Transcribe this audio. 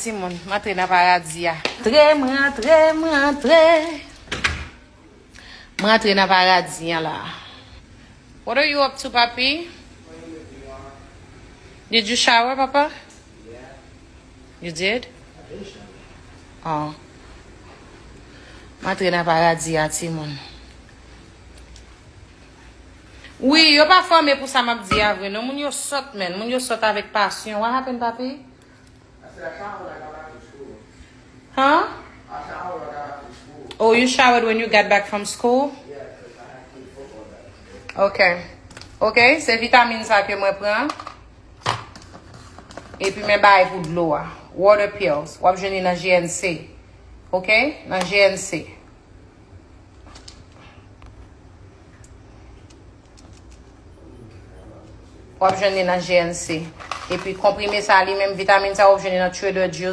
Simon, matre na paradi ya. Matre na paradi ya la. What are you up to, papi? Did you shower, papa? Yeah. You did? I did shower. Oh. Matre na paradi ya, Simon. Oui, yo pa formé pour ça m'a dit avre. Non, moun yo sot men. Moun yo sot avec passion. What happened, papi? I said I showered when I got back from school. Huh? I showered when I got back from school. Oh, you showered when you got back from school? Yeah, because I had to play football that day. Okay. Okay, c'est vitamine ça que moi prends. Et puis me bail pour de l'eau. Water pills. Ou abjeni dans GNC. Okay? Dans GNC. Ou abjeni dans GNC. Et puis comprimer ça lui même vitamine ça ou abjeni dans tueur de Dieu.